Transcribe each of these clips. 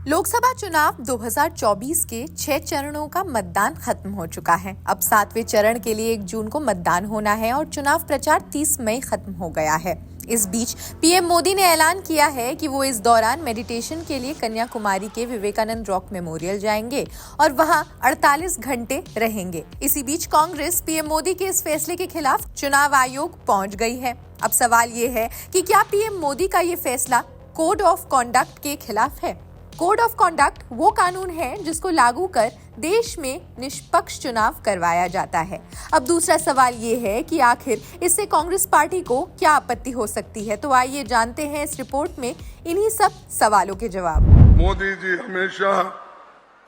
लोकसभा चुनाव 2024 के 6 चरणों का मतदान खत्म हो चुका है। अब 7वें चरण के लिए 1 जून को मतदान होना है और चुनाव प्रचार 30 मई खत्म हो गया है। इस बीच पीएम मोदी ने ऐलान किया है कि वो इस दौरान मेडिटेशन के लिए कन्याकुमारी के विवेकानंद रॉक मेमोरियल जाएंगे और वहां 48 घंटे रहेंगे। इसी बीच कांग्रेस पीएम मोदी के इस फैसले के खिलाफ चुनाव आयोग पहुंच गई है। अब सवाल ये है कि क्या पीएम मोदी का ये फैसला कोड ऑफ कॉन्डक्ट के खिलाफ है। कोड ऑफ कॉन्डक्ट वो कानून है जिसको लागू कर देश में निष्पक्ष चुनाव करवाया जाता है। अब दूसरा सवाल ये है कि आखिर इससे कांग्रेस पार्टी को क्या आपत्ति हो सकती है। तो आइए जानते हैं इस रिपोर्ट में इन्हीं सब सवालों के जवाब। मोदी जी हमेशा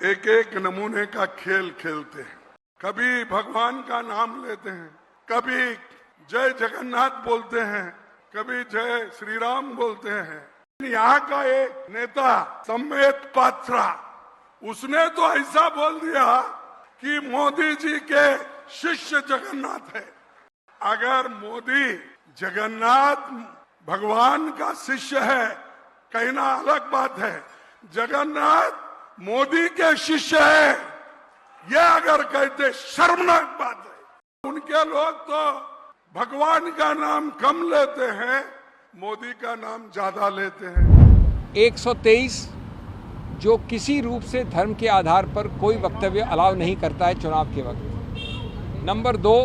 एक एक नमूने का खेल खेलते हैं। कभी भगवान का नाम लेते हैं, कभी जय जगन्नाथ बोलते हैं, कभी जय श्री राम बोलते हैं। यहाँ का एक नेता सम्मेत पात्रा, उसने तो ऐसा बोल दिया कि मोदी जी के शिष्य जगन्नाथ है। अगर मोदी जगन्नाथ भगवान का शिष्य है कहना अलग बात है, जगन्नाथ मोदी के शिष्य है यह अगर कहते शर्मनाक बात है। उनके लोग तो भगवान का नाम कम लेते हैं, मोदी का नाम ज्यादा लेते हैं। 123 जो किसी रूप से धर्म के आधार पर कोई वक्तव्य अलाउ नहीं करता है चुनाव के वक्त। नंबर 2,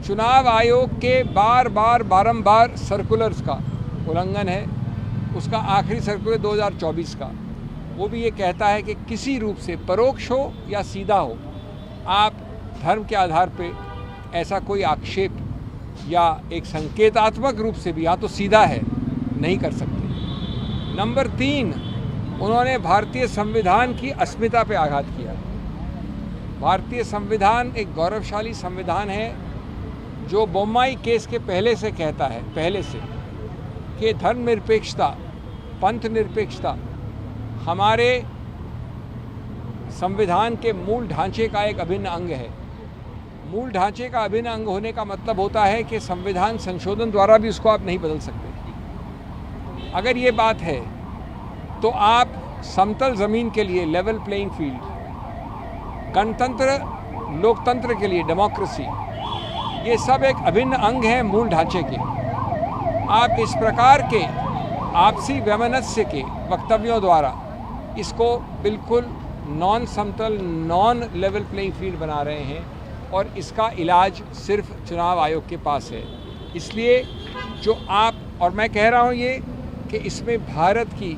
चुनाव आयोग के बारंबार सर्कुलर्स का उल्लंघन है। उसका आखिरी सर्कुलर 2024 का, वो भी ये कहता है कि किसी रूप से परोक्ष हो या सीधा हो, आप धर्म के आधार पर ऐसा कोई आक्षेप या एक संकेतात्मक रूप से भी, या तो सीधा है, नहीं कर सकते। नंबर 3, उन्होंने भारतीय संविधान की अस्मिता पे आघात किया। भारतीय संविधान एक गौरवशाली संविधान है जो बोम्माई केस के पहले से कहता है, कि धर्मनिरपेक्षता, पंथ निरपेक्षता हमारे संविधान के मूल ढांचे का एक अभिन्न अंग है। मूल ढांचे का अभिन्न अंग होने का मतलब होता है कि संविधान संशोधन द्वारा भी उसको आप नहीं बदल सकते। अगर ये बात है तो आप समतल ज़मीन के लिए लेवल प्लेइंग फील्ड, गणतंत्र लोकतंत्र के लिए डेमोक्रेसी, ये सब एक अभिन्न अंग है मूल ढांचे के। आप इस प्रकार के आपसी वैमनस्य के वक्तव्यों द्वारा इसको बिल्कुल नॉन समतल, नॉन लेवल प्लेइंग फील्ड बना रहे हैं और इसका इलाज सिर्फ चुनाव आयोग के पास है। इसलिए जो आप और मैं कह रहा हूँ ये कि इसमें भारत की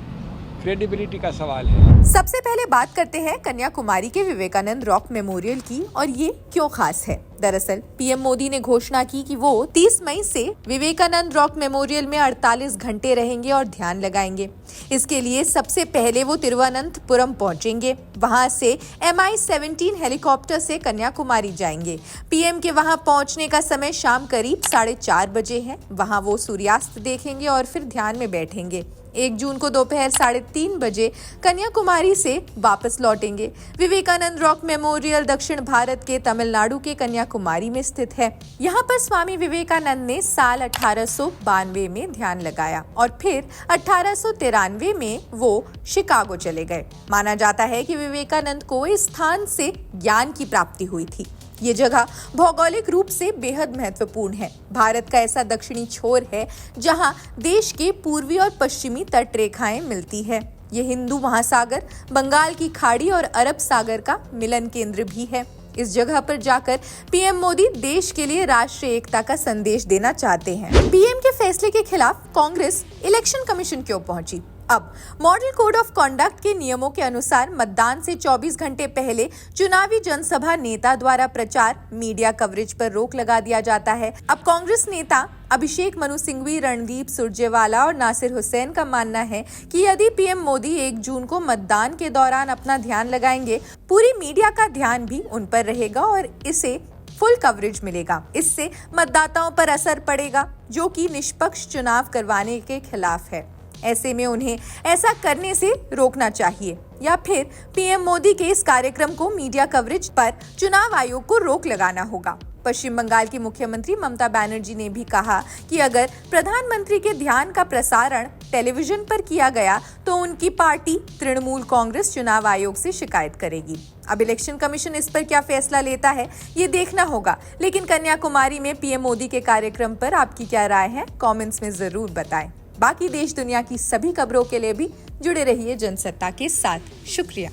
क्रेडिबिलिटी का सवाल है। सबसे पहले बात करते हैं कन्याकुमारी के विवेकानंद रॉक मेमोरियल की, और ये क्यों खास है। दरअसल पीएम मोदी ने घोषणा की कि वो 30 मई से विवेकानंद रॉक मेमोरियल में 48 घंटे रहेंगे और ध्यान लगाएंगे। इसके लिए सबसे पहले वो तिरुवनंतपुरम पहुंचेंगे। वहां से MI-17 हेलीकॉप्टर से कन्याकुमारी जाएंगे। पीएम के वहां पहुंचने का समय शाम करीब 4:30 बजे है। वहां वो सूर्यास्त देखेंगे और फिर ध्यान में बैठेंगे। 1 जून को दोपहर 3:30 बजे कन्याकुमारी से वापस लौटेंगे। विवेकानंद रॉक मेमोरियल दक्षिण भारत के तमिलनाडु के कन्याकुमारी में स्थित है। यहाँ पर स्वामी विवेकानंद ने साल 1892 में ध्यान लगाया और फिर 1893 में वो शिकागो चले गए। माना जाता है कि विवेकानंद को इस स्थान से ज्ञान की प्राप्ति हुई थी। ये जगह भौगोलिक रूप से बेहद महत्वपूर्ण है। भारत का ऐसा दक्षिणी छोर है जहां देश के पूर्वी और पश्चिमी तट रेखाएं मिलती है। ये हिंदू महासागर, बंगाल की खाड़ी और अरब सागर का मिलन केंद्र भी है। इस जगह पर जाकर पीएम मोदी देश के लिए राष्ट्रीय एकता का संदेश देना चाहते हैं। पीएम के फैसले के खिलाफ कांग्रेस इलेक्शन कमीशन क्यों पहुंची। अब मॉडल कोड ऑफ कॉन्डक्ट के नियमों के अनुसार मतदान से 24 घंटे पहले चुनावी जनसभा नेता द्वारा प्रचार, मीडिया कवरेज पर रोक लगा दिया जाता है। अब कांग्रेस नेता अभिषेक मनु सिंघवी, रणदीप सुरजेवाला और नासिर हुसैन का मानना है कि यदि पीएम मोदी 1 जून को मतदान के दौरान अपना ध्यान लगाएंगे, पूरी मीडिया का ध्यान भी उन पर रहेगा और इसे फुल कवरेज मिलेगा। इससे मतदाताओं पर असर पड़ेगा जो कि निष्पक्ष चुनाव करवाने के खिलाफ है। ऐसे में उन्हें ऐसा करने से रोकना चाहिए या फिर पीएम मोदी के इस कार्यक्रम को मीडिया कवरेज पर चुनाव आयोग को रोक लगाना होगा। पश्चिम बंगाल की मुख्यमंत्री ममता बनर्जी ने भी कहा कि अगर प्रधानमंत्री के ध्यान का प्रसारण टेलीविजन पर किया गया तो उनकी पार्टी तृणमूल कांग्रेस चुनाव आयोग से शिकायत करेगी। अब इलेक्शन कमीशन इस पर क्या फैसला लेता है ये देखना होगा, लेकिन कन्याकुमारी में पीएम मोदी के कार्यक्रम पर आपकी क्या राय है, कमेंट्स में जरूर बताएं। बाकी देश दुनिया की सभी खबरों के लिए भी जुड़े रहिए जनसत्ता के साथ। शुक्रिया।